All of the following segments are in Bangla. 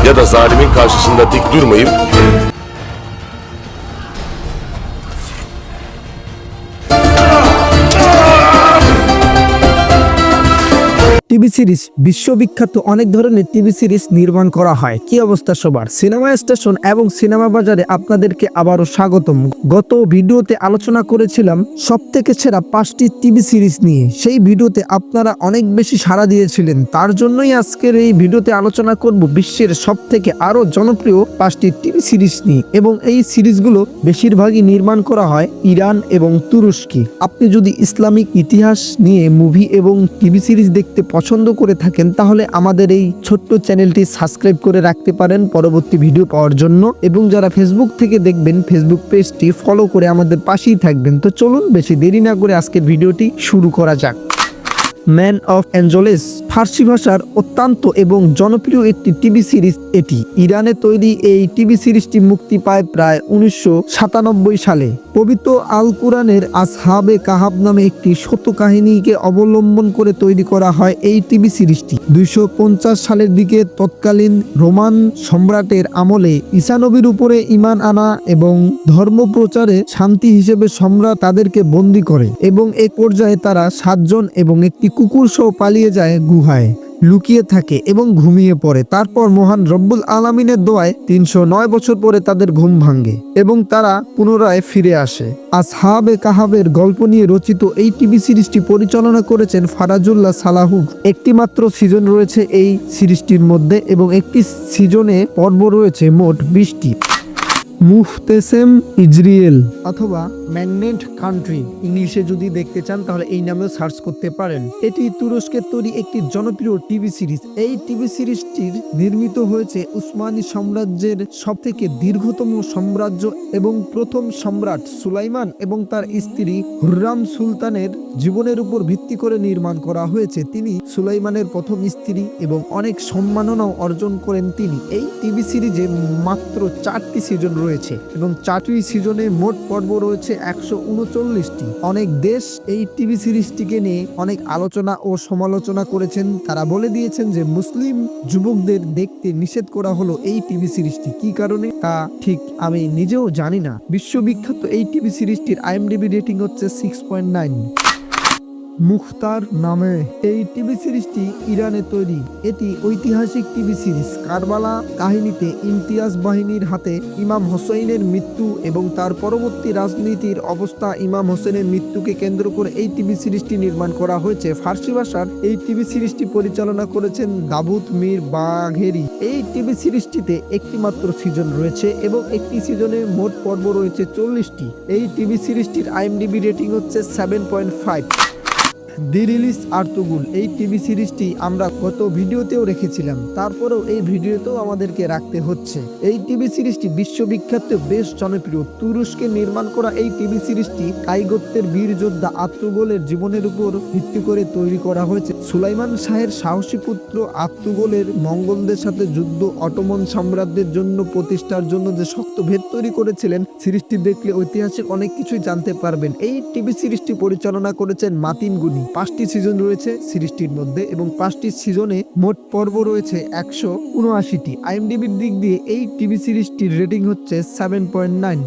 ya da zalimin karşısında dik durmayıp TV series বিশ্ববিখ্যাত অনেক ধরনের টিভি সিরিজ নির্মাণ করা হয়। কি অবস্থা সবার? সিনেমা স্টেশন এবং সিনেমা বাজারে আপনাদেরকে আবারও স্বাগতম। গত ভিডিওতে আলোচনা করেছিলাম সবথেকে সেরা 5টি টিভি সিরিজ নিয়ে। সেই ভিডিওতে আপনারা অনেক বেশি সাড়া দিয়েছিলেন, তার জন্যই আজকের এই ভিডিওতে আলোচনা করব বিশ্বের সবথেকে আরো জনপ্রিয় 5টি টিভি সিরিজ নিয়ে। এবং এই সিরিজগুলো বেশিরভাগই নির্মাণ করা হয় ইরান এবং তুরস্কে। আপনি যদি ইসলামিক ইতিহাস নিয়ে মুভি এবং টিভি সিরিজ দেখতে পছন্দ করে থাকেন তাহলে আমাদের এই ছোট্ট চ্যানেলটি সাবস্ক্রাইব করে রাখতে পারেন পরবর্তী ভিডিও পাওয়ার জন্য। এবং যারা ফেসবুক থেকে দেখবেন ফেসবুক পেজটি ফলো করে আমাদের পাশেই থাকবেন। তো চলুন বেশি দেরি না করে আজকের ভিডিওটি শুরু করা যাক। ম্যান অফ অ্যাঞ্জেলেস ফার্সি ভাষার অত্যন্ত এবং জনপ্রিয় একটি টিভি সিরিজ। এটি ইরানে তৈরি। এই টিভি সিরিজটি মুক্তি পায় প্রায় 1997 সালে। পবিত্র আল কুরআনের আসহাবে কাহাব নামে একটি সত্য কাহিনীকে অবলম্বন করে তৈরি করা হয় এই টিভি সিরিজটি। 250 সালের দিকে তৎকালীন রোমান সম্রাটের আমলে ঈসা নবীর উপরে ঈমান আনা এবং ধর্ম প্রচারে শান্তি হিসেবে সম্রাট তাদেরকে বন্দী করে এবং এক পর্যায়ে তারা 7 জন এবং একটি কুকুর সহ পালিয়ে যায়, গুহায় লুকিয়ে থাকে এবং ঘুমিয়ে পড়ে। তারপর মহান রব্বুল আলামিনের দোয়ায় 309 বছর পরে তাদের ঘুম ভাঙে এবং তারা পুনরায় ফিরে আসে। আসহাবে কাহাবের গল্প নিয়ে রচিত এই টিভি সিরিজটি পরিচালনা করেছেন ফারাজুল্লাহ সালাহু। একটি মাত্র সিজন রয়েছে এই সিরিজটির মধ্যে এবং একটি সিজনে পর্ব রয়েছে মোট 20টি। মুহতেসেম ইজরিয়েল অথবা ম্যাগনেট কান্ট্রি ইংলিশে যদি দেখতে চান তাহলে এই নামেও সার্চ করতে পারেন। এটি তুরস্কের তৈরি একটি জনপ্রিয় টিভি সিরিজ। এই টিভি সিরিজটির নির্মিত হয়েছে উসমানী সাম্রাজ্যের সবথেকে দীর্ঘতম সাম্রাজ্য এবং প্রথম সম্রাট সুলাইমান এবং তার স্ত্রী হুররাম সুলতানের জীবনের উপর ভিত্তি করে নির্মাণ করা হয়েছে। তিনি সুলাইমানের প্রথম স্ত্রী এবং অনেক সম্মাননাও অর্জন করেন তিনি। এই টিভি সিরিজে মাত্র 4টি সিজন রয়েছে এবং 4টি সিজনে মোট পর্ব রয়েছে 139টি। অনেক দেশ এই টিভি সিরিজটিকে নিয়ে অনেক আলোচনা ও সমালোচনা করেছেন। তারা বলে দিয়েছেন যে মুসলিম যুবকদের দেখতে নিষেধ করা হলো এই টিভি সিরিজটি। কি কারণে তা ঠিক আমি নিজেও জানি না। বিশ্ববিখ্যাত এই টিভি সিরিজটির আইএমডিবি রেটিং হচ্ছে 6.9। মুখতার নামে এই টিভি সিরিজটি ইরানে তৈরি। এটি ঐতিহাসিক টিভি সিরিজ। কারবালা কাহিনীতে ইমতিয়াজ বাহিনীর হাতে ইমাম হোসেনের মৃত্যু এবং তার পরবর্তী রাজনীতির অবস্থা, ইমাম হোসেনের মৃত্যুকে কেন্দ্র করে এই টিভি সিরিজটি নির্মাণ করা হয়েছে। ফার্সি ভাষার এই টিভি সিরিজটি পরিচালনা করেছেন দাবুদ মীর বাঘেরি। এই টিভি সিরিজটিতে একটি মাত্র সিজন রয়েছে এবং একটি সিজনে মোট পর্ব রয়েছে 40টি। এই টিভি সিরিজটির আইএমডিবি রেটিং হচ্ছে 7.5। দি রিলিজ আর্তুগুল এই টিভি সিরিজটি আমরা গত ভিডিওতেও রেখেছিলাম, তারপরেও এই ভিডিওতেও আমাদেরকে রাখতে হচ্ছে। এই টিভি সিরিজটি বিশ্ববিখ্যাত, বেশ জনপ্রিয়। তুরস্কে নির্মাণ করা এই টিভি সিরিজটি কাইগোত্তের বীর যোদ্ধা আর্তুগোলের জীবনের উপর ভিত্তি করে তৈরি করা হয়েছে। সুলাইমান শাহের সাহসী পুত্র আর্তুগোলের মঙ্গলদের সাথে যুদ্ধ, অটোমান সাম্রাজ্যের জন্য প্রতিষ্ঠার জন্য যে শক্ত ভেদ তৈরি করেছিলেন, সিরিজটি দেখলে ঐতিহাসিক অনেক কিছুই জানতে পারবেন। এই টিভি সিরিজটি পরিচালনা করেছেন মাতিন গুনি। 5টি সিজন রয়েছে সিরিজটির মধ্যে এবং 5টি সিজনে মোট পর্ব রয়েছে 179টি। আইএমডিবির দিক দিয়ে এই টিভি সিরিজটির রেটিং হচ্ছে 7.9।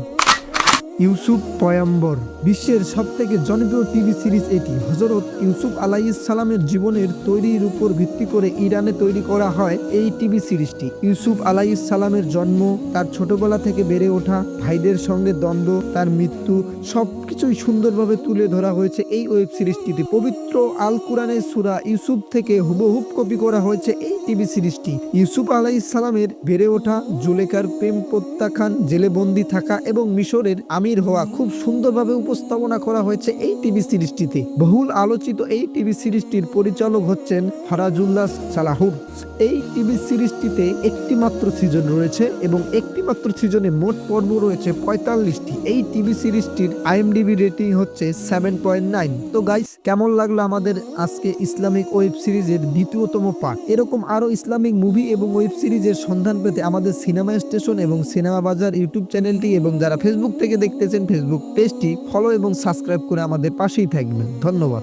ইউসুফ পয়গম্বর বিশ্বের সবথেকে জনপ্রিয় টিভি সিরিজ এটি। হযরত ইউসুফ আলাইহিস সালামের জীবনের তৈরির উপর ভিত্তি করে ইরানে তৈরি করা হয় এই টিভি সিরিজটি। ইউসুফ আলাইহিস সালামের জন্ম, তার ছোটবেলা থেকে বেড়ে ওঠা, ভাইদের সঙ্গে দ্বন্দ্ব, তার মৃত্যু সবকিছুই সুন্দরভাবে তুলে ধরা হয়েছে এই ওয়েব সিরিজটিতে। পবিত্র আল কুরআনের সূরা ইউসুফ থেকে হুবহু কপি করা হয়েছে এই টিভি সিরিজটি। ইউসুফ আলাইহিস সালামের বেড়ে ওঠা, জুলেখার প্রেম প্রত্যাখ্যান, জেলে বন্দী থাকা এবং মিশরের আমির হওয়া খুব সুন্দরভাবে উপস্থাপনা করা হয়েছে এই টিভি সিরিজটিতে। বহুল আলোচিত এই টিভি সিরিজটির পরিচালক হচ্ছেন ফারাজুল্লাহ সালাহু। এই টিভি সিরিজটিতে একটি মাত্র সিজন রয়েছে এবং একটি মাত্র সিজনে মোট পর্ব রয়েছে 45টি। এই টিভি সিরিজটির আইএমডিবি রেটিং হচ্ছে 7.9। তো গাইস, কেমন লাগলো আমাদের আজকে ইসলামিক ওয়েব সিরিজের 2তম পার্ট? এরকম আরো ইসলামিক মুভি এবং ওয়েব সিরিজের সন্ধান পেতে আমাদের সিনেমা স্টেশন এবং সিনেমা বাজার ইউটিউব চ্যানেলটি এবং যারা ফেসবুক থেকে দেখতেছেন ফেসবুক পেজটি ফলো এবং সাবস্ক্রাইব করে আমাদের পাশেই থাকবেন। ধন্যবাদ।